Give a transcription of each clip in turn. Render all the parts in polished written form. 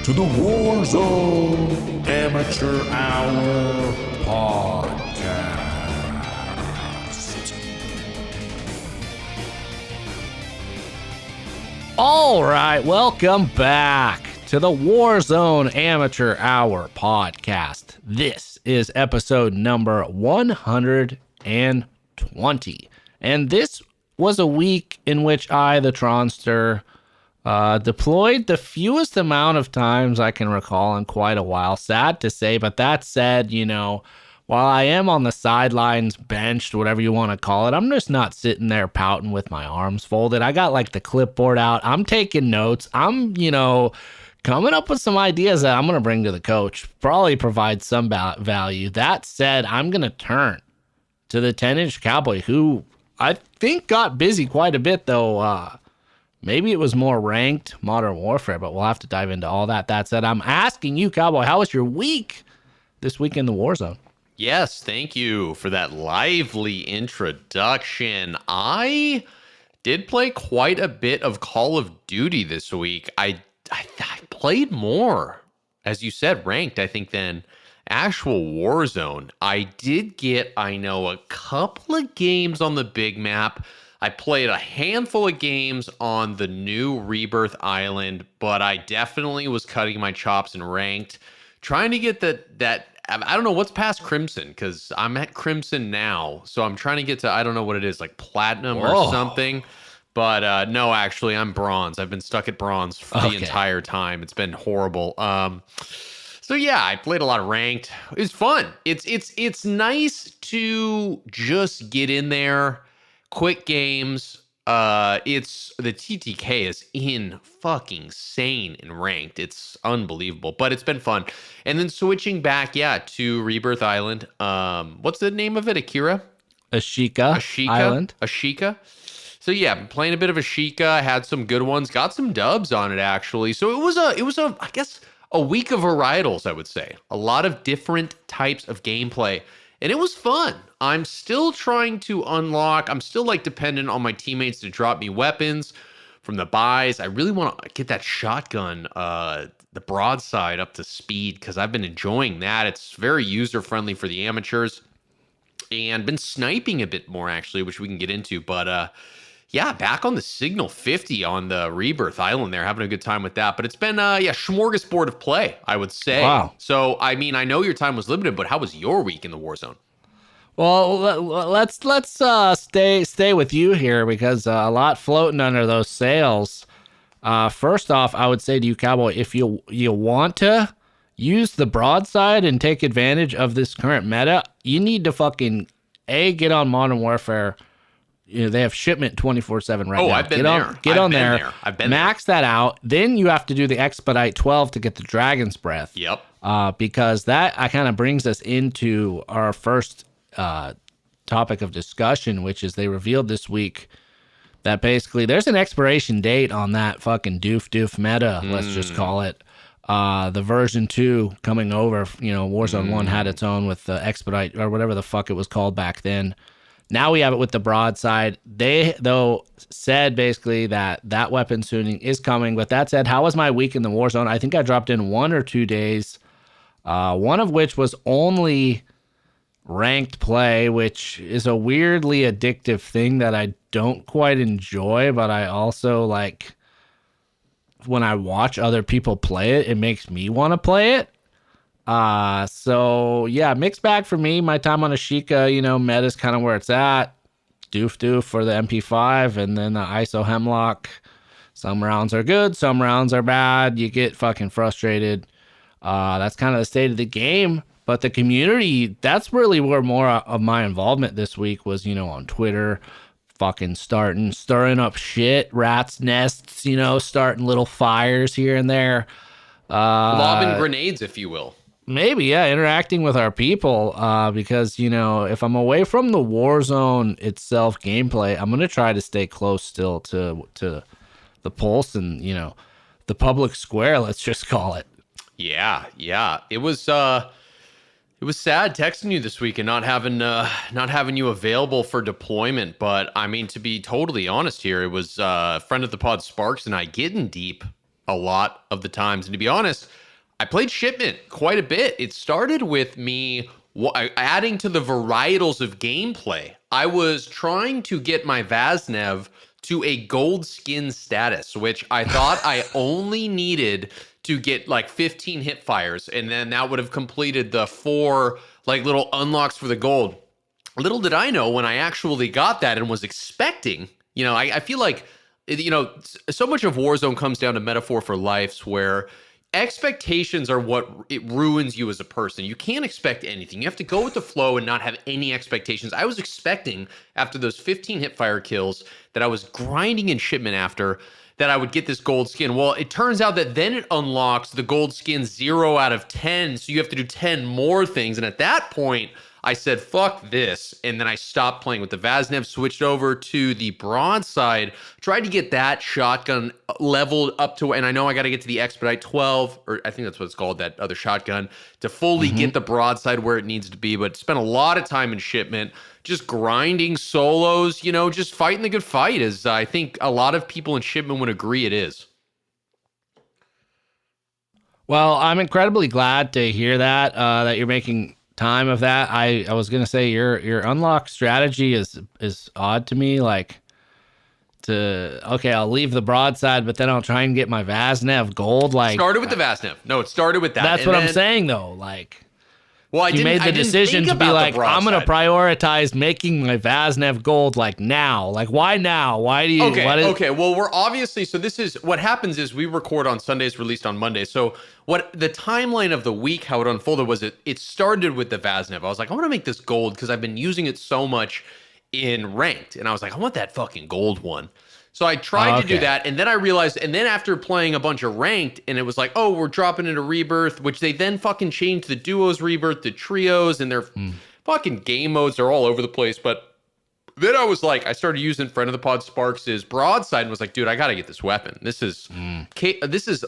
to the Warzone Amateur Hour podcast. All right, welcome back to the Warzone Amateur Hour podcast. This is episode number 120. And this was a week in which I, the Tronster, deployed the fewest amount of times I can recall in quite a while. Sad to say, but that said, you know, while I am on the sidelines, benched, whatever you want to call it, I'm just not sitting there pouting with my arms folded. I got like the clipboard out. I'm taking notes. I'm, coming up with some ideas that I'm going to bring to the coach. Probably provide some value. That said, I'm going to turn to the 10-Inch Cowboy, who I think got busy quite a bit, though. Maybe it was more ranked Modern Warfare, but we'll have to dive into all that. That said, I'm asking you, Cowboy, how was your week this week in the Warzone? Yes, thank you for that lively introduction. I did play quite a bit of Call of Duty this week. I played more, as you said, ranked, I think, than actual Warzone. I did get, a couple of games on the big map. I played a handful of games on the new Rebirth Island, but I definitely was cutting my chops in ranked, trying to get that I don't know what's past Crimson, because I'm at Crimson now, so I'm trying to get to, I don't know what it is, like Platinum or something. But no, actually, I'm Bronze. I've been stuck at Bronze for the entire time. It's been horrible. So yeah, I played a lot of ranked. It was fun. It's nice to just get in there, quick games. It's the TTK is in fucking sane in ranked. It's unbelievable, but it's been fun. And then switching back, to Rebirth Island. What's the name of it? Ashika Island. Ashika. So yeah, I'm playing a bit of Ashika. Had some good ones. Got some dubs on it actually. So it was I guess a week of varietals. I would say a lot of different types of gameplay. And it was fun. I'm still trying to unlock. I'm still dependent on my teammates to drop me weapons from the buys. I really want to get that shotgun, the broadside, up to speed because I've been enjoying that. It's very user friendly for the amateurs, and been sniping a bit more actually, which we can get into. But back on the Signal 50 on the Rebirth Island there, having a good time with that. But it's been smorgasbord of play, I would say. Wow. So I mean, I know your time was limited, but how was your week in the Warzone? Well, let's stay with you here because a lot floating under those sails. First off, I would say to you, Cowboy, if you want to use the broadside and take advantage of this current meta, you need to fucking get on Modern Warfare. You know, they have shipment 24/7 right now. Oh, I've been there. Get on there. I've been max that out. Then you have to do the Expedite 12 to get the Dragon's Breath. Yep. Because that kind of brings us into our first topic of discussion, which is they revealed this week that basically there's an expiration date on that fucking doof meta, let's just call it. The version 2 coming over, Warzone 1 had its own with the Expedite or whatever the fuck it was called back then. Now we have it with the broadside. They, though, said basically that weapon tuning is coming. But that said, how was my week in the Warzone? I think I dropped in 1 or 2 days, one of which was only ranked play, which is a weirdly addictive thing that I don't quite enjoy, but I also like when I watch other people play it, it makes me want to play it. So yeah, mixed bag for me. My time on Ashika, meta's kind of where it's at. Doof for the MP5 and then the ISO Hemlock. Some rounds are good, some rounds are bad. You get fucking frustrated. That's kind of the state of the game. But the community, that's really where more of my involvement this week was, on Twitter, fucking stirring up shit, rats' nests, starting little fires here and there. Lobbing grenades, if you will. Maybe, yeah, interacting with our people, because, if I'm away from the Warzone itself gameplay, I'm going to try to stay close still to the pulse and, the public square, let's just call it. Yeah. It was sad texting you this week and not having you available for deployment. But I mean, to be totally honest here, it was a friend of the pod, Sparks, and I getting deep a lot of the times. And to be honest, I played Shipment quite a bit. It started with me adding to the varietals of gameplay. I was trying to get my Vaznev to a gold skin status, which I thought I only needed to get like 15 hip fires, and then that would have completed the 4 like little unlocks for the gold. Little did I know when I actually got that and was expecting, I feel like, so much of Warzone comes down to metaphor for lives where expectations are what it ruins you as a person. You can't expect anything. You have to go with the flow and not have any expectations. I was expecting after those 15 hipfire kills that I was grinding in Shipment after that I would get this gold skin. Well, it turns out that then it unlocks the gold skin 0 out of 10. So you have to do 10 more things. And at that point, I said, fuck this. And then I stopped playing with the Vaznev, switched over to the broadside, tried to get that shotgun leveled up to, and I know I got to get to the Expedite 12, or I think that's what it's called, that other shotgun, to fully get the broadside where it needs to be. But spent a lot of time in Shipment, just grinding solos, just fighting the good fight, as I think a lot of people in Shipment would agree it is. Well, I'm incredibly glad to hear that, that you're making time of that. I was gonna say your unlock strategy is odd to me. Like, I'll leave the broadside, but then I'll try and get my Vaznev gold. Like, started with the Vaznev. No, it started with that. That's what I'm saying though. Like, well, you made the decision to be like, I'm gonna prioritize making my Vaznev gold like now. Like, why now? Why do you? Okay. Well, we're obviously, so this is what happens is we record on Sundays, released on Monday. So what the timeline of the week, how it unfolded was it started with the Vaznev. I was like, I want to make this gold because I've been using it so much in ranked, and I was like, I want that fucking gold one. So I tried to do that, and then I realized, and then after playing a bunch of ranked, and it was like, oh, we're dropping into Rebirth, which they then fucking changed the duos Rebirth to trios, and their fucking game modes are all over the place. But then I was like, I started using Friend of the Pod Sparks' broadside, and was like, dude, I gotta get this weapon. This is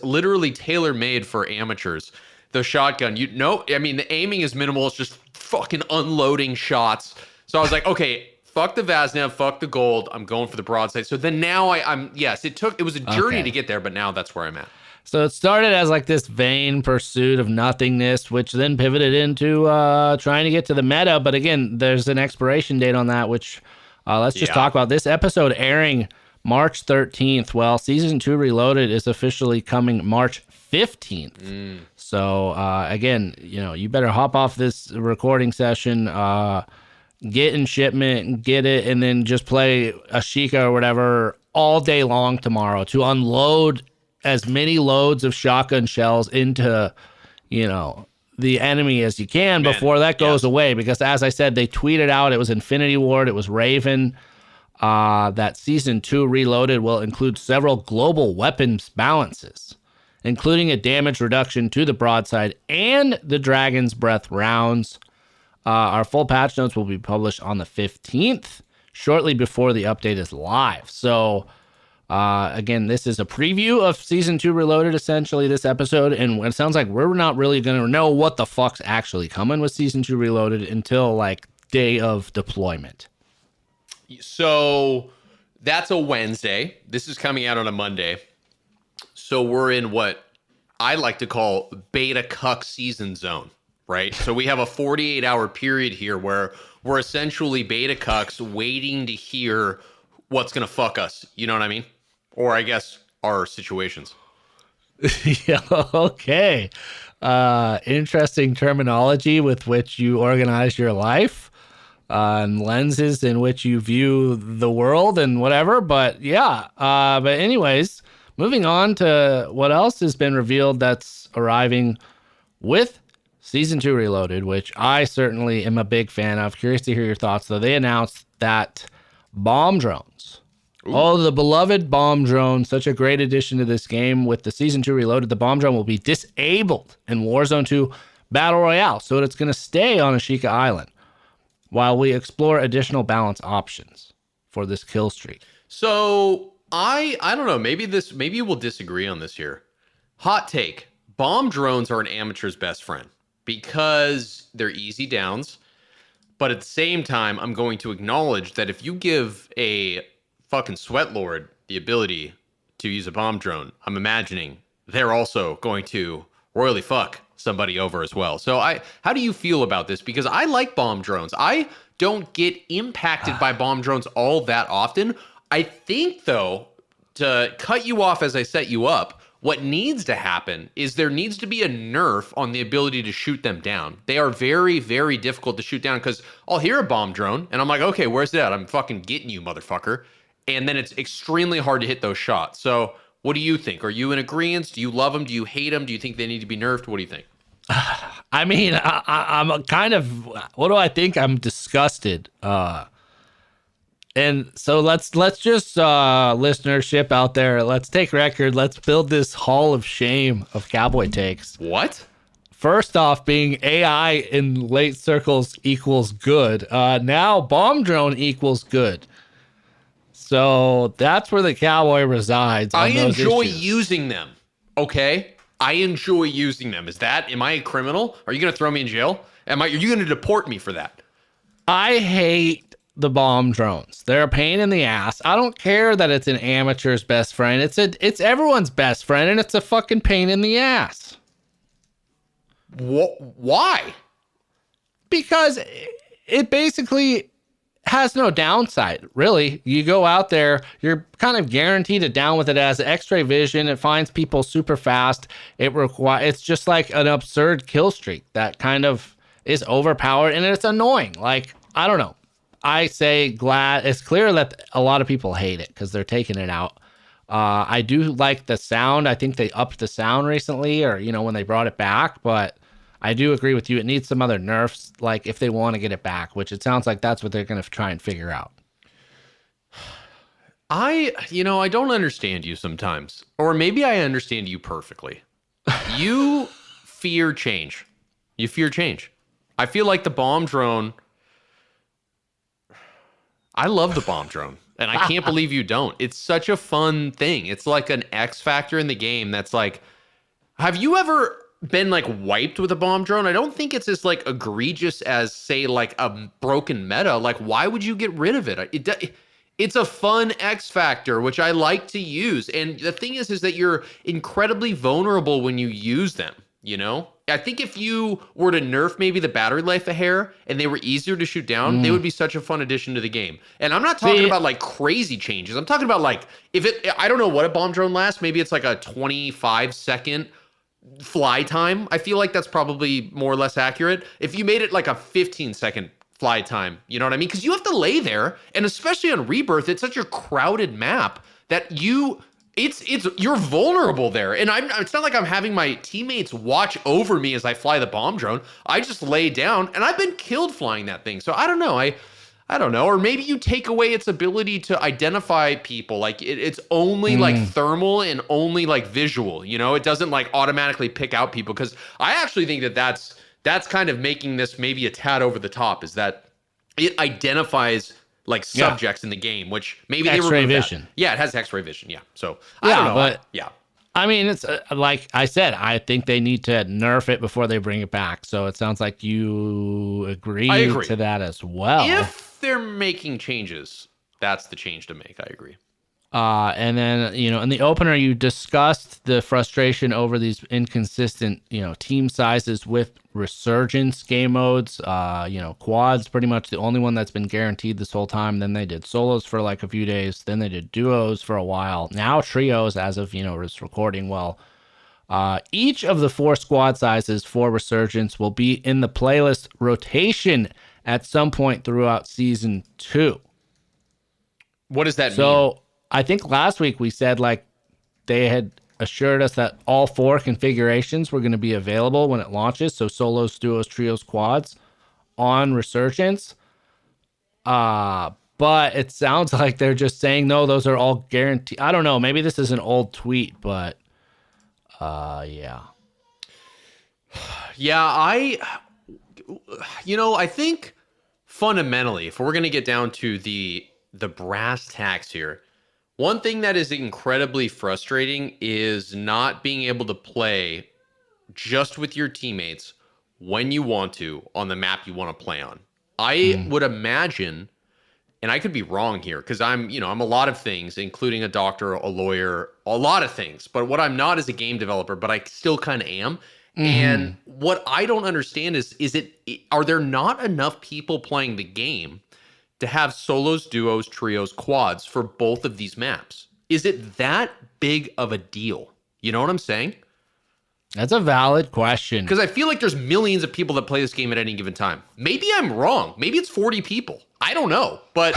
literally tailor made for amateurs. The shotgun, I mean, the aiming is minimal. It's just fucking unloading shots. So I was like, okay. Fuck the Vaznev, fuck the gold. I'm going for the broadside. So then now it was a journey to get there, but now that's where I'm at. So it started as like this vain pursuit of nothingness, which then pivoted into trying to get to the meta. But again, there's an expiration date on that, which let's just talk about. This episode airing March 13th. Well, Season 2 Reloaded is officially coming March 15th. So again, you better hop off this recording session, get in Shipment, get it, and then just play Ashika or whatever all day long tomorrow to unload as many loads of shotgun shells into, the enemy as you can before that goes away. Because as I said, they tweeted out, it was Infinity Ward, it was Raven, that Season 2 Reloaded will include several global weapons balances, including a damage reduction to the broadside and the Dragon's Breath rounds. Our full patch notes will be published on the 15th, shortly before the update is live. So, again, this is a preview of Season 2 Reloaded, essentially, this episode. And it sounds like we're not really going to know what the fuck's actually coming with Season 2 Reloaded until, like, day of deployment. So, that's a Wednesday. This is coming out on a Monday. So, we're in what I like to call beta cuck season zone. Right. So we have a 48-hour period here where we're essentially beta cucks waiting to hear what's going to fuck us. You know what I mean? Or I guess our situations. Yeah. Okay. Interesting terminology with which you organize your life, and lenses in which you view the world and whatever. But yeah. But anyways, moving on to what else has been revealed that's arriving with Season 2 Reloaded, which I certainly am a big fan of. Curious to hear your thoughts, though. They announced that bomb drones. Ooh. Oh, the beloved bomb drone. Such a great addition to this game. With the Season 2 Reloaded, the bomb drone will be disabled in Warzone 2 Battle Royale. So it's going to stay on Ashika Island while we explore additional balance options for this kill streak. So I don't know. Maybe we'll disagree on this here. Hot take. Bomb drones are an amateur's best friend, because they're easy downs. But at the same time, I'm going to acknowledge that if you give a fucking sweat lord the ability to use a bomb drone, I'm imagining they're also going to royally fuck somebody over as well. So how do you feel about this? Because I like bomb drones. I don't get impacted by bomb drones all that often. I think, though, to cut you off as I set you up, what needs to happen is there needs to be a nerf on the ability to shoot them down. They are very, very difficult to shoot down because I'll hear a bomb drone and I'm like, okay, where's that? I'm fucking getting you, motherfucker. And then it's extremely hard to hit those shots. So what do you think? Are you in agreement? Do you love them? Do you hate them? Do you think they need to be nerfed? What do you think? I mean, I'm kind of, what do I think? I'm disgusted. And so let's just listenership out there. Let's take record. Let's build this hall of shame of cowboy takes. What? First off, being AI in late circles equals good. Now bomb drone equals good. So that's where the cowboy resides. I enjoy using them. Okay, I enjoy using them. Am I a criminal? Are you going to throw me in jail? Are you going to deport me for that? I hate the bomb drones. They're a pain in the ass. I don't care that it's an amateur's best friend. It's everyone's best friend, and it's a fucking pain in the ass. Why? Because it basically has no downside, really. You go out there, you're kind of guaranteed a down with it. As X-ray vision, it finds people super fast. It's just like an absurd kill streak that kind of is overpowered, and it's annoying. Like, I don't know. I say glad it's clear that a lot of people hate it because they're taking it out. I do like the sound. I think they upped the sound recently, or when they brought it back, but I do agree with you. It needs some other nerfs, like if they want to get it back, which it sounds like that's what they're going to try and figure out. I don't understand you sometimes, or maybe I understand you perfectly. You fear change. You fear change. I feel like the bomb drone. I love the bomb drone, and I can't believe you don't. It's such a fun thing. It's like an X factor in the game that's like, have you ever been like wiped with a bomb drone? I don't think it's as like egregious as, say, like a broken meta. Like, why would you get rid of it? It's a fun X factor, which I like to use. And the thing is that you're incredibly vulnerable when you use them, I think if you were to nerf maybe the battery life a hair and they were easier to shoot down, they would be such a fun addition to the game. And I'm not talking about like crazy changes. I'm talking about like, I don't know what a bomb drone lasts. Maybe it's like a 25-second fly time. I feel like that's probably more or less accurate. If you made it like a 15-second fly time, you know what I mean? Because you have to lay there, and especially on Rebirth, it's such a crowded map that you're vulnerable there. And it's not like I'm having my teammates watch over me as I fly the bomb drone. I just lay down, and I've been killed flying that thing. So I don't know. I don't know. Or maybe you take away its ability to identify people. Like it's only like thermal and only like visual, it doesn't like automatically pick out people. Cause I actually think that's kind of making this maybe a tad over the top, is that it identifies like subjects in the game, which maybe they X-ray vision. Yeah. It has X-ray vision. Yeah. So I don't know. But yeah. I mean, it's like I said, I think they need to nerf it before they bring it back. So it sounds like you agree to that as well. If they're making changes, that's the change to make. I agree. And then, in the opener, you discussed the frustration over these inconsistent, team sizes with resurgence game modes. Quads pretty much the only one that's been guaranteed this whole time. Then they did solos for like a few days. Then they did duos for a while. Now trios as of, this recording. Well, each of the 4 squad sizes for resurgence will be in the playlist rotation at some point throughout season 2. What does that mean? So I think last week we said like they had assured us that all 4 configurations were going to be available when it launches. So solos, duos, trios, quads on resurgence. But it sounds like they're just saying, no, those are all guaranteed. I don't know. Maybe this is an old tweet, but yeah. Yeah, I think fundamentally, if we're going to get down to the brass tacks here, one thing that is incredibly frustrating is not being able to play just with your teammates when you want to on the map you want to play on. I would imagine and I could be wrong here because I'm a lot of things, including a doctor, a lawyer, a lot of things. But what I'm not is a game developer, but I still kind of am. And what I don't understand is are there not enough people playing the game to have solos, duos, trios, quads for both of these maps? Is it that big of a deal? You know what I'm saying? That's a valid question. Because I feel like there's millions of people that play this game at any given time. Maybe I'm wrong. Maybe it's 40 people. I don't know. But,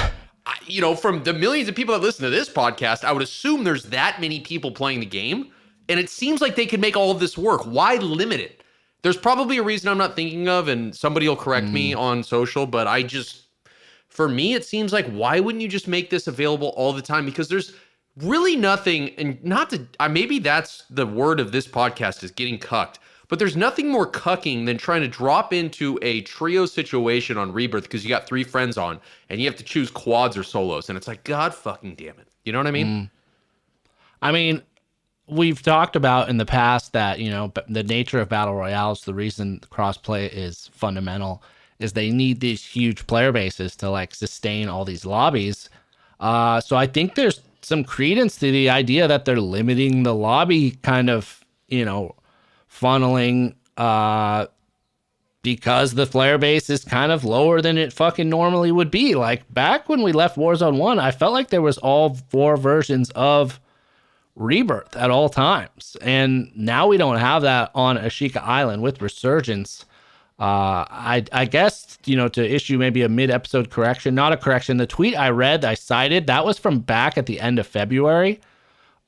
from the millions of people that listen to this podcast, I would assume there's that many people playing the game. And it seems like they could make all of this work. Why limit it? There's probably a reason I'm not thinking of, and somebody will correct me on social, but for me, it seems like, why wouldn't you just make this available all the time? Because there's really nothing, and maybe that's the word of this podcast is getting cucked, but there's nothing more cucking than trying to drop into a trio situation on Rebirth because you got 3 friends on, and you have to choose quads or solos, and it's like, God fucking damn it. You know what I mean? I mean, we've talked about in the past that, the nature of battle royales, the reason crossplay is fundamental is they need these huge player bases to like sustain all these lobbies. So I think there's some credence to the idea that they're limiting the lobby kind of, funneling because the player base is kind of lower than it fucking normally would be. Like back when we left Warzone 1, I felt like there was all 4 versions of Rebirth at all times, and now we don't have that on Ashika Island with Resurgence. I guess to issue maybe a mid-episode correction, not a correction. The tweet I cited, that was from back at the end of February.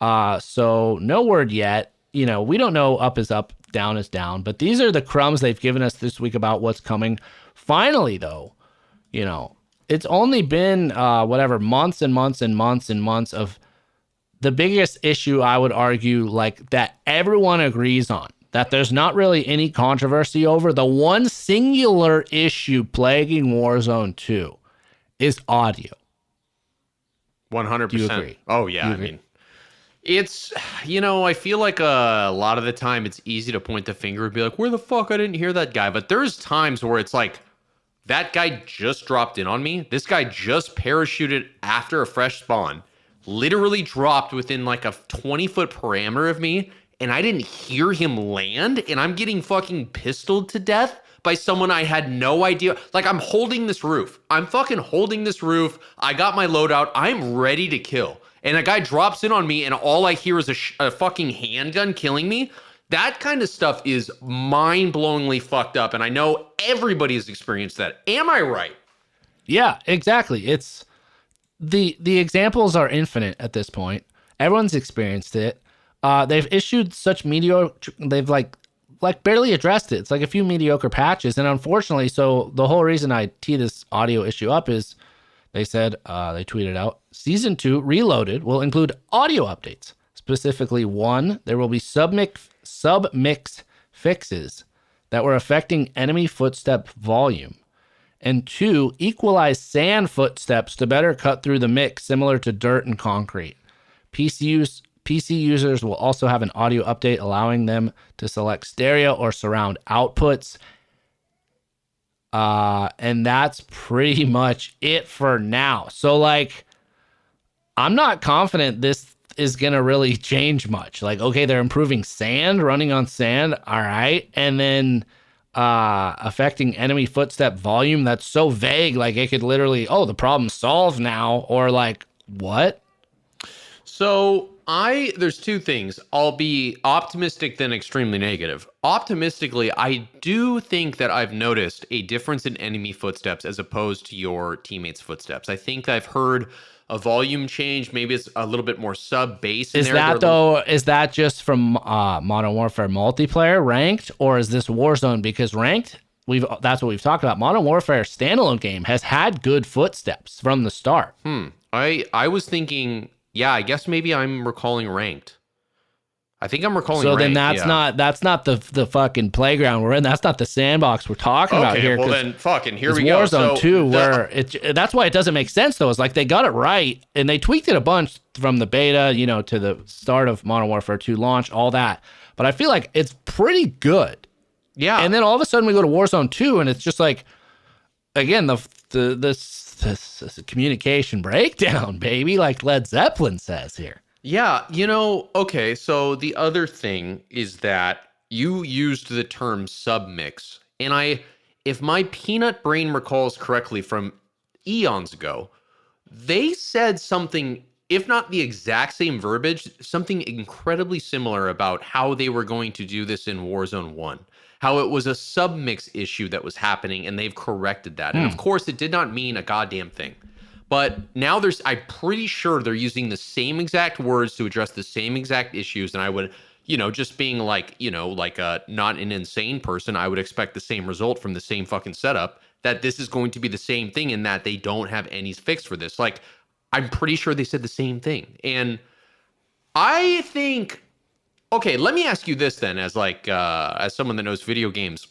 So no word yet. We don't know up is up, down is down, but these are the crumbs they've given us this week about what's coming. Finally, though, it's only been months and months and months and months of the biggest issue, I would argue, like that everyone agrees on, that there's not really any controversy over. The one singular issue plaguing Warzone 2 is audio. 100%. Do you agree? Oh, yeah. I mean, it's, I feel like a lot of the time it's easy to point the finger and be like, where the fuck I didn't hear that guy? But there's times where it's like, that guy just dropped in on me. This guy just parachuted after a fresh spawn. Literally dropped within like a 20-foot parameter of me, and I didn't hear him land, and I'm getting fucking pistoled to death by someone I had no idea. Like, I'm holding this roof. I'm fucking holding this roof. I got my loadout. I'm ready to kill. And a guy drops in on me, and all I hear is a fucking handgun killing me. That kind of stuff is mind-blowingly fucked up, and I know everybody has experienced that. Am I right? Yeah, exactly. It's the examples are infinite at this point. Everyone's experienced it. They've issued such mediocre. They've like barely addressed it. It's like a few mediocre patches, and unfortunately, so the whole reason I tee this audio issue up is they said they tweeted out Season 2 Reloaded will include audio updates. Specifically, 1, there will be submix fixes that were affecting enemy footstep volume. And 2, equalize sand footsteps to better cut through the mix, similar to dirt and concrete. PC users will also have an audio update allowing them to select stereo or surround outputs. And that's pretty much it for now. So, I'm not confident this is going to really change much. Okay, they're improving sand, running on sand. All right. And then affecting enemy footstep volume. That's so vague. It could literally, the problem's solved now. Or what? So there's 2 things. I'll be optimistic then extremely negative. Optimistically, I do think that I've noticed a difference in enemy footsteps as opposed to your teammates' footsteps. I think I've heard a volume change. Maybe it's a little bit more sub-bass in there. Is that just from Modern Warfare multiplayer ranked, or is this Warzone? Because ranked, that's what we've talked about. Modern Warfare standalone game has had good footsteps from the start. I was thinking, yeah, I guess maybe I'm recalling ranked. I think I'm recalling. So then that's not the fucking playground we're in. That's not the sandbox we're talking about here. Well then, fucking here we go. Warzone 2, where that's why it doesn't make sense though. It's they got it right and they tweaked it a bunch from the beta, to the start of Modern Warfare 2 launch, all that. But I feel like it's pretty good. Yeah. And then all of a sudden we go to Warzone 2 and it's just again, this communication breakdown, baby, like Led Zeppelin says here. Yeah, okay, so the other thing is that you used the term submix, and if my peanut brain recalls correctly from eons ago, they said something, if not the exact same verbiage, something incredibly similar about how they were going to do this in Warzone 1. How it was a submix issue that was happening, and they've corrected that. And of course, it did not mean a goddamn thing. But now I'm pretty sure they're using the same exact words to address the same exact issues. And I would, just being like not an insane person, I would expect the same result from the same fucking setup, that this is going to be the same thing in that they don't have any fix for this. Like, I'm pretty sure they said the same thing. And I think, okay, let me ask you this then, as someone that knows video games,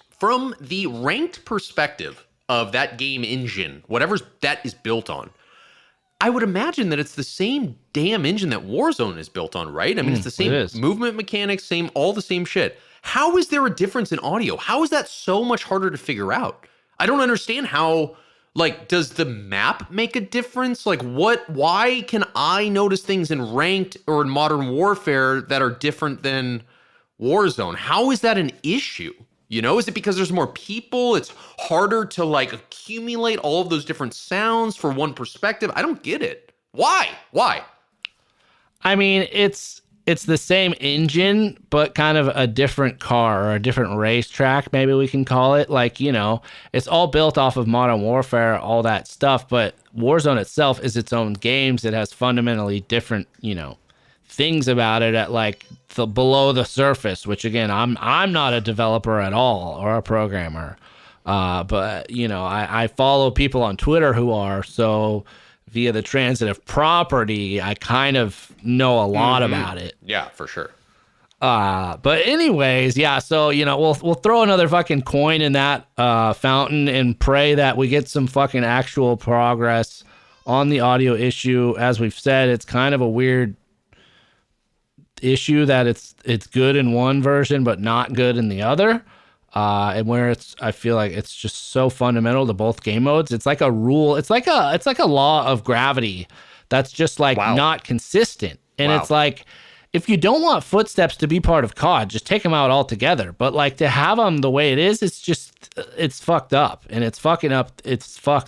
from the ranked perspective of that game engine, whatever that is built on, I would imagine that it's the same damn engine that Warzone is built on, right? I mean, it's the same movement mechanics, all the same shit. How is there a difference in audio? How is that so much harder to figure out? I don't understand how, does the map make a difference? Why can I notice things in ranked or in Modern Warfare that are different than Warzone? How is that an issue? Is it because there's more people? It's harder to accumulate all of those different sounds for one perspective? I don't get it. Why? I mean, it's the same engine, but kind of a different car or a different racetrack, maybe we can call it. It's all built off of Modern Warfare, all that stuff, but Warzone itself is its own games. It has fundamentally different, things about it at the below the surface, which again, I'm not a developer at all or a programmer. But I follow people on Twitter who are, so via the transitive property, I kind of know a lot about it. Yeah, for sure. But anyways, yeah, so we'll throw another fucking coin in that fountain and pray that we get some fucking actual progress on the audio issue. As we've said, it's kind of a weird issue that it's good in one version but not good in the other, and where I feel like it's just so fundamental to both game modes. It's like a rule, it's like a law of gravity that's just not consistent. And it's like, if you don't want footsteps to be part of COD, just take them out altogether. But to have them the way it is, it's fucked up, and it's fucked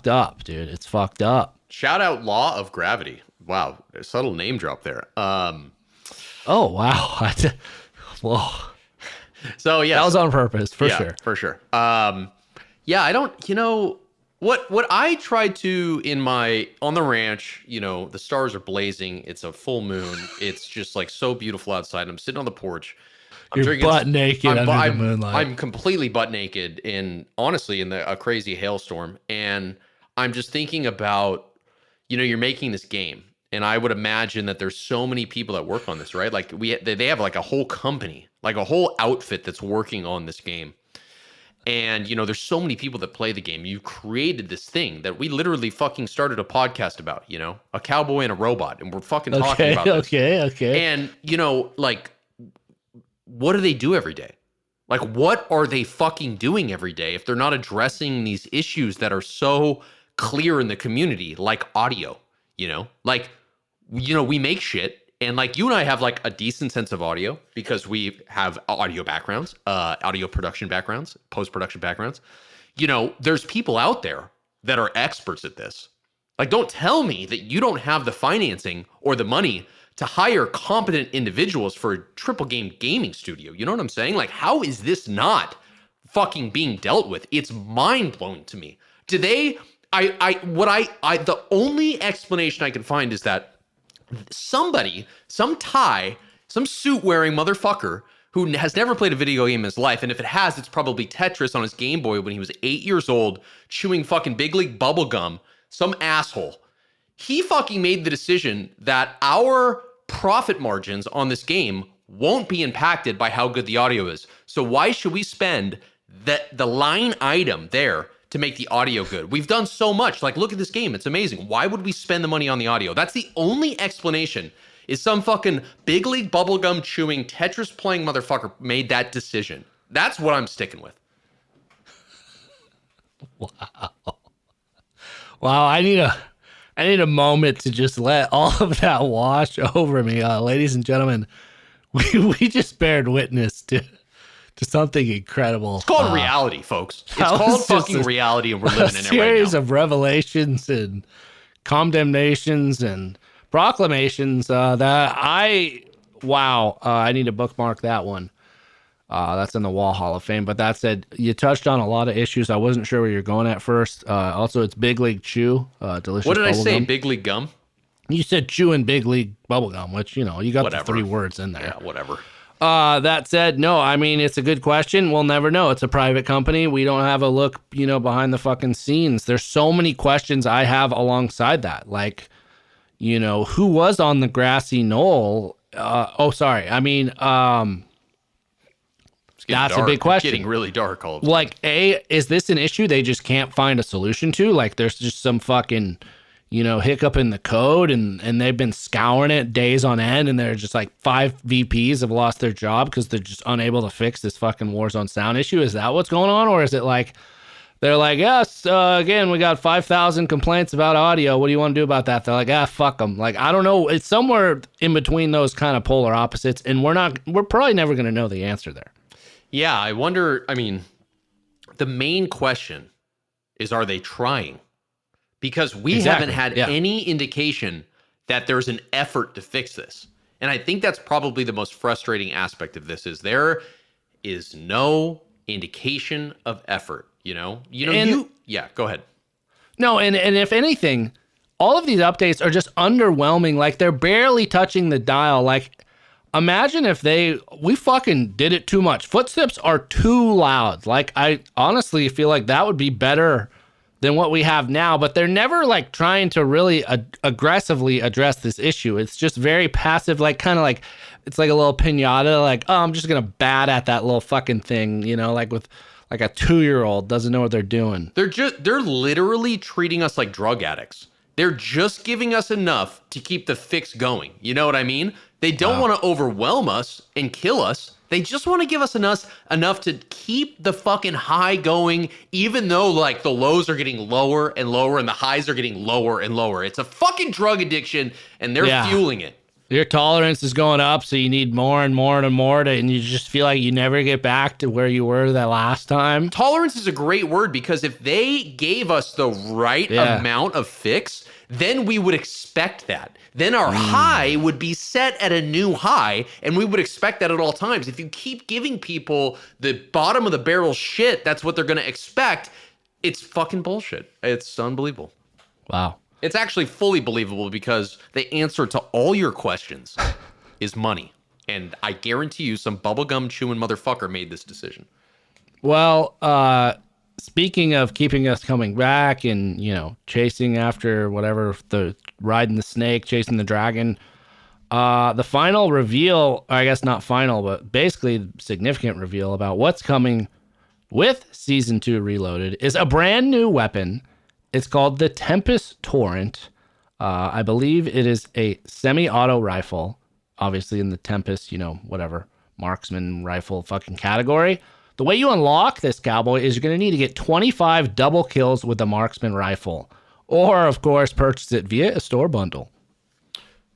up, dude. It's fucked up. Shout out Law of Gravity. Wow, a subtle name drop there. Oh, wow. Whoa. So, yeah. That was on purpose, for sure. For sure. Yeah, I don't, what I tried to on the ranch, the stars are blazing. It's a full moon. It's just so beautiful outside. I'm sitting on the porch. You're butt naked under the moonlight. I'm completely butt naked honestly in a crazy hailstorm. And I'm just thinking about, you're making this game. And I would imagine that there's so many people that work on this, right? They have a whole company, a whole outfit that's working on this game. And, there's so many people that play the game. You created this thing that we literally fucking started a podcast about, a cowboy and a robot. And we're fucking talking about this. Okay. And, what do they do every day? What are they fucking doing every day if they're not addressing these issues that are so clear in the community, like audio? We make shit, and you and I have a decent sense of audio because we have audio backgrounds, audio production backgrounds, post-production backgrounds. There's people out there that are experts at this. Don't tell me that you don't have the financing or the money to hire competent individuals for a triple game gaming studio. You know what I'm saying? How is this not fucking being dealt with? It's mind-blowing to me. Do they... the only explanation I can find is that somebody, some suit-wearing motherfucker who has never played a video game in his life, and if it has, it's probably Tetris on his Game Boy when he was 8 years old, chewing fucking Big League bubblegum, some asshole. He fucking made the decision that our profit margins on this game won't be impacted by how good the audio is. So why should we spend the line item there to make the audio good? We've done so much. Look at this game. It's amazing. Why would we spend the money on the audio? That's the only explanation, is some fucking Big League bubblegum chewing, Tetris playing motherfucker made that decision. That's what I'm sticking with. Wow. Wow, I need a moment to just let all of that wash over me, ladies and gentlemen. We just bared witness to something incredible. It's called reality, folks. It's that was called just fucking a- reality, and we're A living in it right series now. of revelations and condemnations and proclamations I need to bookmark that one. That's in the Wall Hall of Fame. But that said, you touched on a lot of issues. I wasn't sure where you're going at first. Also, it's Big League Chew, delicious. What did I say? gum. Big League Gum? You said chew and Big League bubblegum, which, you got Whatever. the 3 words in there. Yeah, whatever. That said, no, I mean, it's a good question. We'll never know. It's a private company. We don't have a look, behind the fucking scenes. There's so many questions I have alongside that. Like, who was on the grassy knoll? That's a big question. It's getting really dark all of a Like, is this an issue they just can't find a solution to? Like, there's just some fucking, hiccup in the code and they've been scouring it days on end, and they're just like 5 VPs have lost their job because they're just unable to fix this fucking Warzone sound issue. Is that what's going on? Or is it like, they're like, yes, again, we got 5,000 complaints about audio. What do you want to do about that? They're like, fuck them. Like, I don't know. It's somewhere in between those kind of polar opposites. And we're probably never going to know the answer there. Yeah, I wonder. I mean, the main question is, are they trying? Because we haven't had any indication that there's an effort to fix this. And I think that's probably the most frustrating aspect of this is there is no indication of effort, Yeah, go ahead. No, and if anything, all of these updates are just underwhelming. Like, they're barely touching the dial. Like, imagine if we fucking did it too much. Footsteps are too loud. Like, I honestly feel like that would be better than what we have now, but they're never like trying to really aggressively address this issue. It's just very passive, like kind of like it's like a little piñata, like, oh, I'm just gonna bat at that little fucking thing, like with like a 2-year-old doesn't know what they're doing. They're literally treating us like drug addicts. They're just giving us enough to keep the fix going. You know what I mean? They don't want to overwhelm us and kill us. They just want to give us enough to keep the fucking high going, even though like the lows are getting lower and lower and the highs are getting lower and lower. It's a fucking drug addiction, and they're fueling it. Your tolerance is going up, so you need more and more and more and you just feel like you never get back to where you were that last time. Tolerance is a great word, because if they gave us the right amount of fix, then we would expect that. Then our high would be set at a new high, and we would expect that at all times. If you keep giving people the bottom of the barrel shit, that's what they're going to expect. It's fucking bullshit. It's unbelievable. Wow. It's actually fully believable, because the answer to all your questions is money. And I guarantee you some bubblegum chewing motherfucker made this decision. Well, speaking of keeping us coming back and, chasing after whatever, riding the snake, chasing the dragon, the final reveal, or I guess not final, but basically significant reveal about what's coming with Season 2 Reloaded is a brand new weapon. It's called the Tempest Torrent. I believe it is a semi-auto rifle, obviously in the Tempest, whatever, marksman rifle fucking category. The way you unlock this, cowboy, is you're going to need to get 25 double kills with the marksman rifle. Or, of course, purchase it via a store bundle.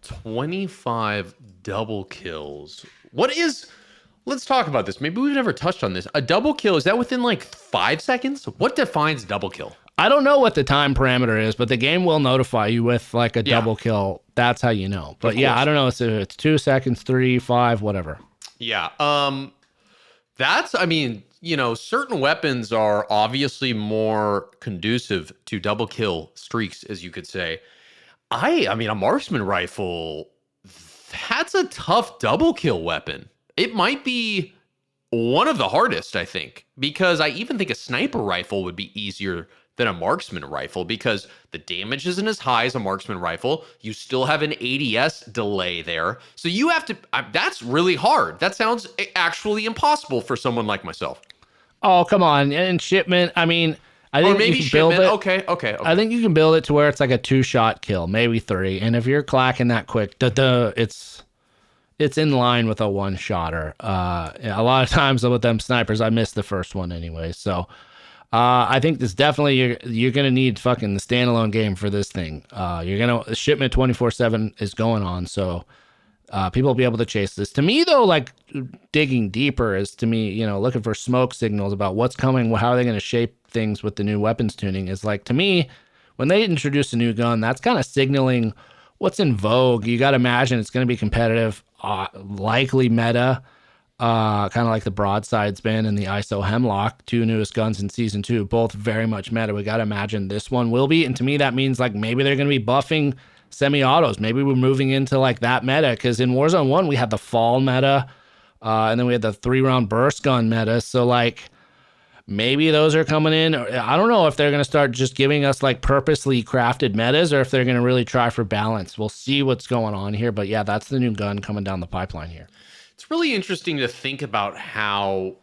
25 double kills. Let's talk about this. Maybe we've never touched on this. A double kill, is that within like 5 seconds? What defines double kill? I don't know what the time parameter is, but the game will notify you with like a double kill. That's how you know. But yeah, I don't know if it's 2 seconds, 3, 5, whatever. Yeah. Certain weapons are obviously more conducive to double kill streaks, as you could say. A marksman rifle, that's a tough double kill weapon. It might be one of the hardest, I think, because I even think a sniper rifle would be easier than a marksman rifle, because the damage isn't as high as a marksman rifle. You still have an ADS delay there. So you have to, that's really hard. That sounds actually impossible for someone like myself. Oh, come on. And shipment, I think maybe you can build it. Okay. I think you can build it to where it's like a 2-shot kill, maybe 3. And if you're clacking that quick, it's in line with a 1-shotter. A lot of times with them snipers, I missed the first one anyway. So I think this definitely you're gonna need fucking the standalone game for this thing. Shipment 24/7 is going on, so people will be able to chase this. To me, though, like digging deeper is to me, looking for smoke signals about what's coming, how are they going to shape things with the new weapons tuning. Is like, to me, when they introduce a new gun, that's kind of signaling what's in vogue. You got to imagine it's going to be competitive, likely meta. Kind of like the broadside's been and the ISO Hemlock, 2 newest guns in season 2, both very much meta. We got to imagine this one will be. And to me, that means like maybe they're going to be buffing semi-autos. Maybe we're moving into like that meta, because in Warzone 1, we had the fall meta, and then we had the 3-round burst gun meta. So like maybe those are coming in. I don't know if they're going to start just giving us like purposely crafted metas, or if they're going to really try for balance. We'll see what's going on here. But yeah, that's the new gun coming down the pipeline here. It's really interesting to think about how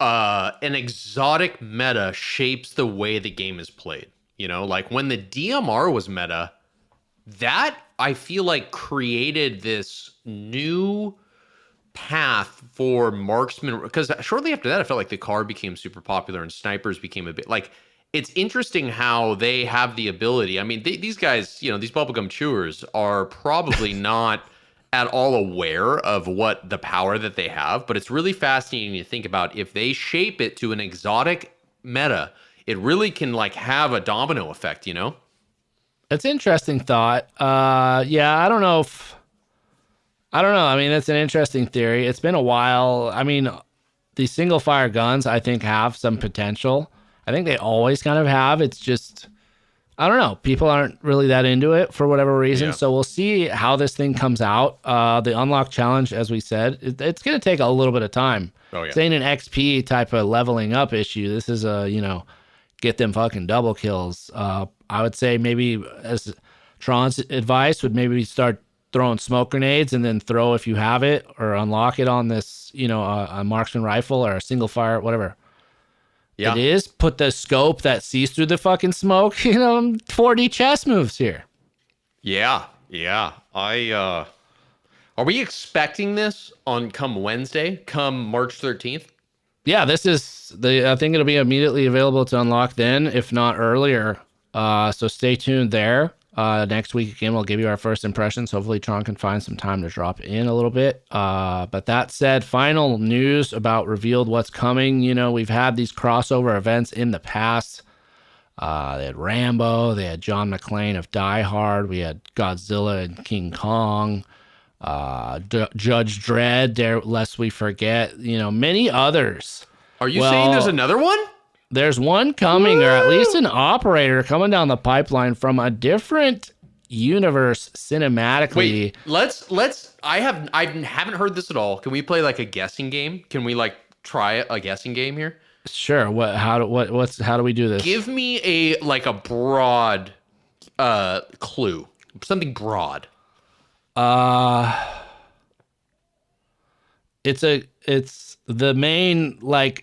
an exotic meta shapes the way the game is played. Like when the DMR was meta, that I feel like created this new path for marksman, because shortly after that, I felt like the car became super popular and snipers became a bit like, it's interesting how they have the ability. I mean, these guys, these bubblegum chewers are probably not at all aware of what the power that they have, but it's really fascinating to think about if they shape it to an exotic meta, it really can like have a domino effect, It's an interesting thought. Yeah, I don't know. I mean, it's an interesting theory. It's been a while. I mean, these single fire guns, I think, have some potential. I think they always kind of have. It's just, I don't know. People aren't really that into it for whatever reason. Yeah. So we'll see how this thing comes out. The unlock challenge, as we said, it's going to take a little bit of time. Oh, yeah. This ain't an XP type of leveling up issue. This is get them fucking double kills. I would say maybe as Tron's advice would maybe start throwing smoke grenades and then throw, if you have it, or unlock it on this, a marksman rifle or a single fire, whatever. Yeah. It is. Put the scope that sees through the fucking smoke, 4D chess moves here. Yeah. Yeah. Are we expecting this on come Wednesday, come March 13th? Yeah, this is I think it'll be immediately available to unlock then, if not earlier. So stay tuned there. Next week, again, we'll give you our first impressions. Hopefully, Tron can find some time to drop in a little bit. But that said, final news about revealed what's coming. We've had these crossover events in the past. They had Rambo. They had John McClane of Die Hard. We had Godzilla and King Kong. Judge Dredd, lest we forget, many others. Are you saying there's another one? There's one coming, or at least an operator coming down the pipeline from a different universe cinematically. Wait, let's. I haven't heard this at all. Can we play like a guessing game? Can we like try a guessing game here? Sure. How do we do this? Give me a broad clue. Something broad. It's the main like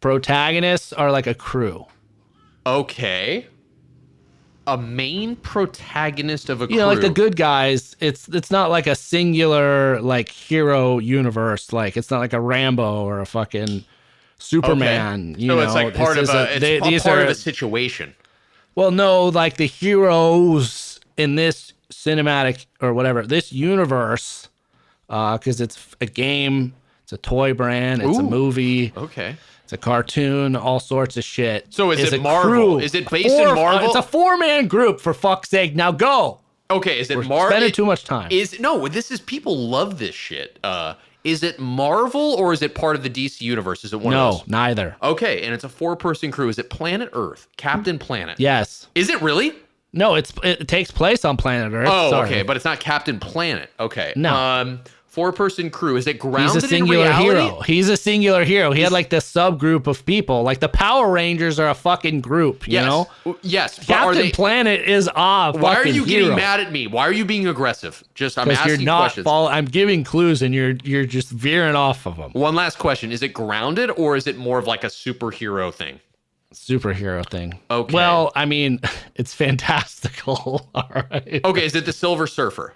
protagonists are like a crew. Okay. A main protagonist of a crew. Like the good guys. It's not like a singular like hero universe. Like it's not like a Rambo or a fucking Superman. Okay. So it's like part of a situation. Well, no, like the heroes in this cinematic or whatever, this universe, because it's a game, it's a toy brand, it's a movie. Okay. It's a cartoon, all sorts of shit. So is it Marvel? Crew. Is it based in Marvel? It's a 4-man group, for fuck's sake. Now go. Okay, is it Marvel? Spending too much time. People love this shit. Is it Marvel or is it part of the DC universe? Is it one of those? No, neither. Okay, and it's a 4-person crew. Is it Planet Earth? Captain Planet? Yes. Is it really? No, it takes place on Planet Earth. Oh, sorry. Okay, but it's not Captain Planet. Okay. No. 4-person crew. Is it grounded He's a singular in reality? hero. He's a singular hero. He had like this subgroup of people. Like the Power Rangers are a fucking group, you know? Yes. Captain Planet is a fucking Why are you hero. getting mad at me? Why are you being aggressive? I'm asking questions. I'm giving clues and you're just veering off of them. One last question. Is it grounded or is it more of like a superhero thing? Superhero thing. Okay. Well, I mean, it's fantastical. All right. Okay, is it the Silver Surfer?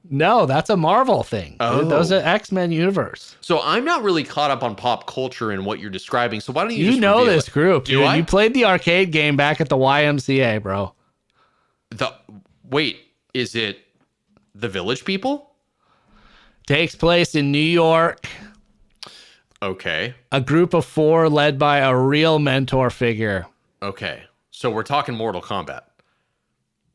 No, that's a Marvel thing. Oh. Those are X-Men universe. So I'm not really caught up on pop culture and what you're describing. So why don't you You just know reveal this it? group, Do dude. I? You played the arcade game back at the YMCA, bro. Wait, is it the Village People? Takes place in New York. Okay. A group of 4 led by a real mentor figure. Okay. So we're talking Mortal Kombat.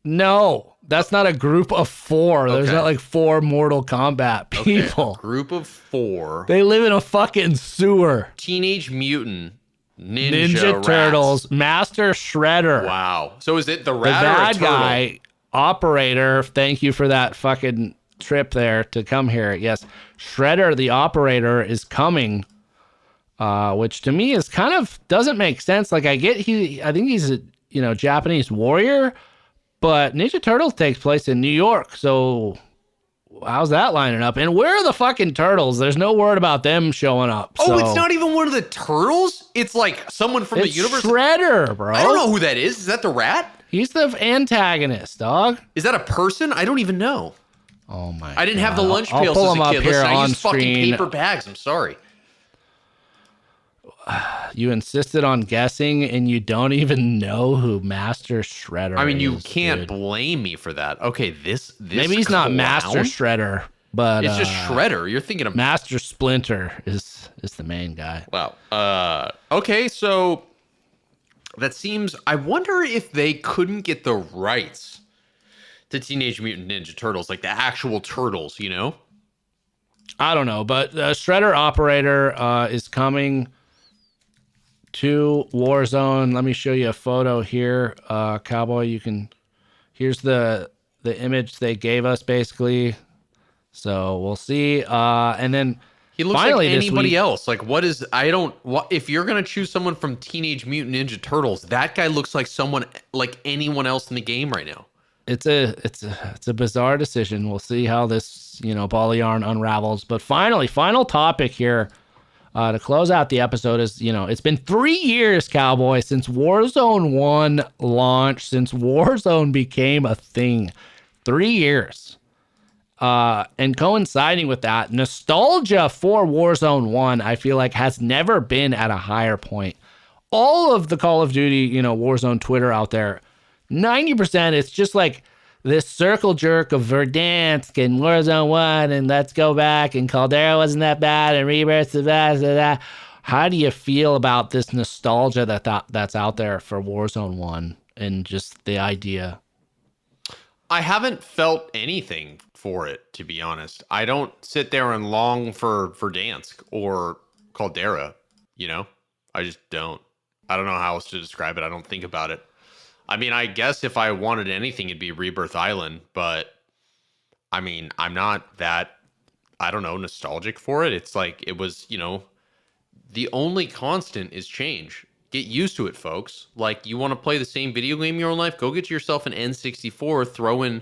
No, that's not a group of 4. There's Okay. not like 4 Mortal Kombat people. Okay. Group of 4 They live in a fucking sewer. Teenage Mutant Ninja rats. Turtles, Master Shredder. Wow. So is it the The rat or a bad turtle? guy, Operator. Thank you for that fucking trip there to come here. Yes, Shredder, the Operator, is coming. Which to me is kind of doesn't make sense. Like I think he's a Japanese warrior, but Ninja Turtles takes place in New York. So how's that lining up? And where are the fucking turtles? There's no word about them showing up. Oh, so. it's not even one of the turtles? It's like someone from the It's universe. Shredder, bro. I don't know who that is. Is that the rat? He's the antagonist, dog. Is that a person? I don't even know. Oh my! I didn't have the God. lunch I'll pails pull as him a up kid. here Listen, I on used fucking screen. paper bags. I'm sorry. You insisted on guessing, and you don't even know who Master Shredder. I mean, you is, can't dude. blame me for that. Okay, this Maybe he's not clown? Master Shredder, but It's just Shredder. You're thinking of Master Splinter is the main guy. Wow. Okay, so that seems. I wonder if they couldn't get the rights to Teenage Mutant Ninja Turtles, like the actual turtles. You know? I don't know, but Shredder Operator is coming to Warzone. Let me show you a photo here, Cowboy. Here's the image they gave us, basically. So we'll see. And then He looks finally like this anybody week- else. Like, what is? I don't. What if you're gonna choose someone from Teenage Mutant Ninja Turtles? That guy looks like someone like anyone else in the game right now. It's a bizarre decision. We'll see how this ball of yarn unravels. But finally, final topic here to close out the episode is it's been 3 years, Cowboy, since Warzone 1 launched, since Warzone became a thing. 3 years. And coinciding with that, nostalgia for Warzone 1, I feel like, has never been at a higher point. All of the Call of Duty, Warzone Twitter out there, 90%, it's just like this circle jerk of Verdansk and Warzone 1 and let's go back and Caldera wasn't that bad and Rebirth that. How do you feel about this nostalgia that's out there for Warzone 1 and just the idea? I haven't felt anything for it, to be honest. I don't sit there and long for Verdansk or Caldera, I just don't. I don't know how else to describe it. I don't think about it. I mean, I guess if I wanted anything, it'd be Rebirth Island, but I mean, I'm not that, I don't know, nostalgic for it. It's like, it was, the only constant is change. Get used to it, folks. Like, you want to play the same video game your whole life? Go get yourself an N64, throw in,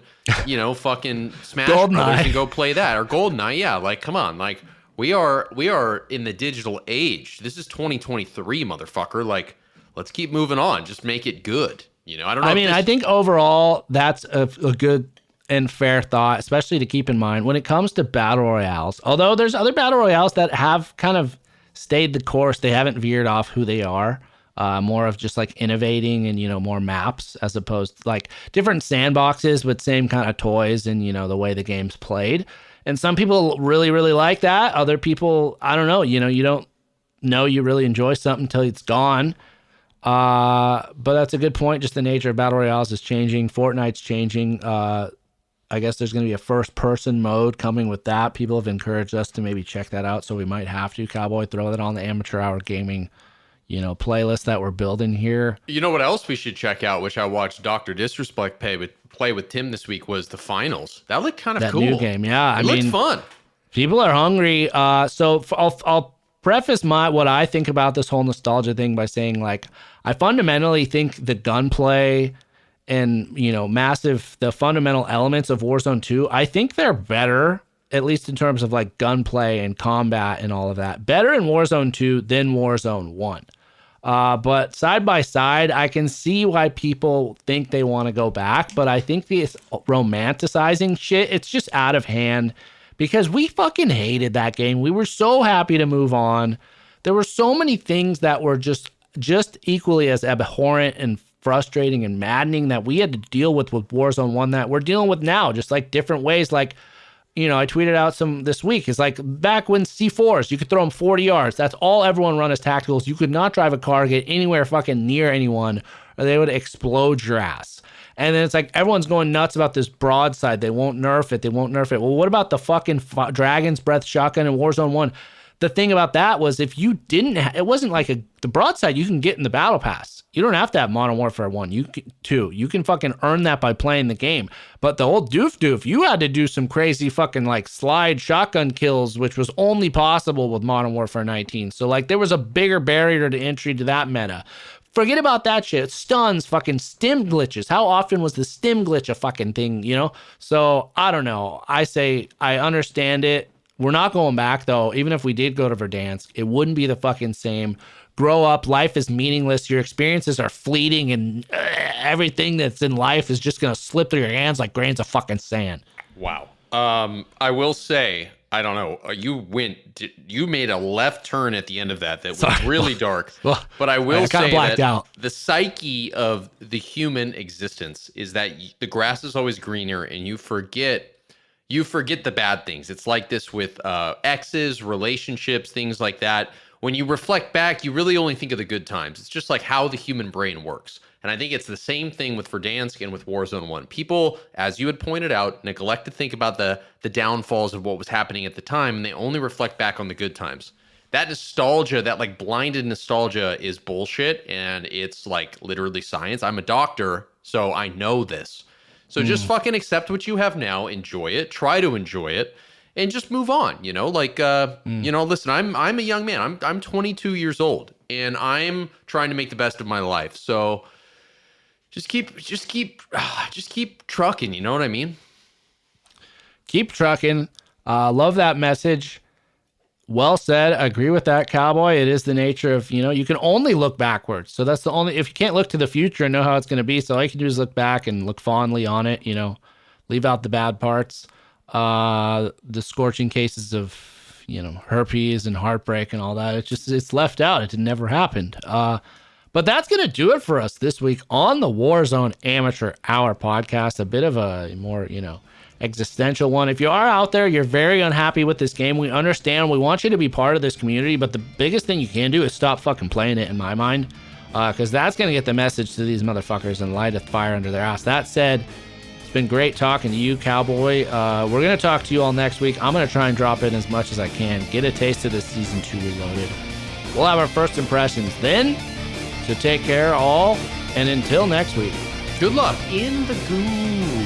fucking Smash Brothers and go play that. Or GoldenEye, yeah. Like, come on. Like, we are in the digital age. This is 2023, motherfucker. Like, let's keep moving on. Just make it good. I don't know. I think overall that's a good and fair thought, especially to keep in mind when it comes to battle royales. Although there's other battle royales that have kind of stayed the course. They haven't veered off who they are. More of just like innovating and, more maps as opposed to like different sandboxes with same kind of toys and, the way the game's played. And some people really, really like that. Other people, I don't know, you don't know you really enjoy something until it's gone. But that's a good point. Just the nature of battle royales is changing. Fortnite's changing. I guess there's going to be a first person mode coming with that. People have encouraged us to maybe check that out. So we might have to, Cowboy, throw that on the Amateur Hour Gaming, playlist that we're building here. You know what else we should check out, which I watched Dr. Disrespect play with Tim this week, was the finals. That looked kind of cool. That new game, yeah. It looked fun. People are hungry. So I'll preface what I think about this whole nostalgia thing by saying, like, I fundamentally think the gunplay and, the fundamental elements of Warzone 2, I think they're better, at least in terms of like gunplay and combat and all of that. Better in Warzone 2 than Warzone 1. But side by side, I can see why people think they want to go back. But I think this romanticizing shit, it's just out of hand because we fucking hated that game. We were so happy to move on. There were so many things that were just equally as abhorrent and frustrating and maddening that we had to deal with Warzone 1 that we're dealing with now, just like different ways. Like, you know, I tweeted out some this week. It's like back when C4s, you could throw them 40 yards. That's all everyone run as tacticals. You could not drive a car, get anywhere fucking near anyone, or they would explode your ass. And then it's like everyone's going nuts about this broadside. They won't nerf it. They won't nerf it. Well, what about the fucking Dragon's Breath shotgun in Warzone 1? The thing about that was if you didn't, it wasn't like the broadside you can get in the battle pass. You don't have to have Modern Warfare 1. You can fucking earn that by playing the game. But the old doof, you had to do some crazy fucking like slide shotgun kills, which was only possible with Modern Warfare 19. So like there was a bigger barrier to entry to that meta. Forget about that shit. Stuns, fucking stim glitches. How often was the stim glitch a fucking thing, you know? So I don't know. I say I understand it. We're not going back, though. Even if we did go to Verdansk, it wouldn't be the fucking same. Grow up. Life is meaningless. Your experiences are fleeting, and everything that's in life is just going to slip through your hands like grains of fucking sand. Wow. I will say, I don't know. You made a left turn at the end of that was really dark. But I will say that the psyche of the human existence is that the grass is always greener, and you forget the bad things. It's like this with exes, relationships, things like that. When you reflect back, you really only think of the good times. It's just like how the human brain works. And I think it's the same thing with Verdansk and with Warzone 1. People, as you had pointed out, neglect to think about the downfalls of what was happening at the time, and they only reflect back on the good times. That nostalgia, that like blinded nostalgia is bullshit, and it's like literally science. I'm a doctor, so I know this. So just fucking accept what you have now, enjoy it, try to enjoy it, and just move on, you know? Like, you know, listen, I'm a young man. I'm 22 years old, and I'm trying to make the best of my life. So just keep trucking, you know what I mean? Keep trucking. Love that message. Well said. I agree with that, Cowboy. It is the nature of, you know, you can only look backwards. So that's the only, if you can't look to the future and know how it's going to be, so all you can do is look back and look fondly on it, you know, leave out the bad parts. The scorching cases of, you know, herpes and heartbreak and all that. It's left out. It never happened. But that's going to do it for us this week on the Warzone Amateur Hour podcast. A bit of a more, you know, existential one. If you are out there, you're very unhappy with this game, we understand. We want you to be part of this community, but the biggest thing you can do is stop fucking playing it, in my mind, because that's going to get the message to these motherfuckers and light a fire under their ass. That said, it's been great talking to you, Cowboy. We're going to talk to you all next week. I'm going to try and drop in as much as I can, get a taste of this Season 2 Reloaded. We'll have our first impressions then, so take care all, and until next week, good luck in the goo.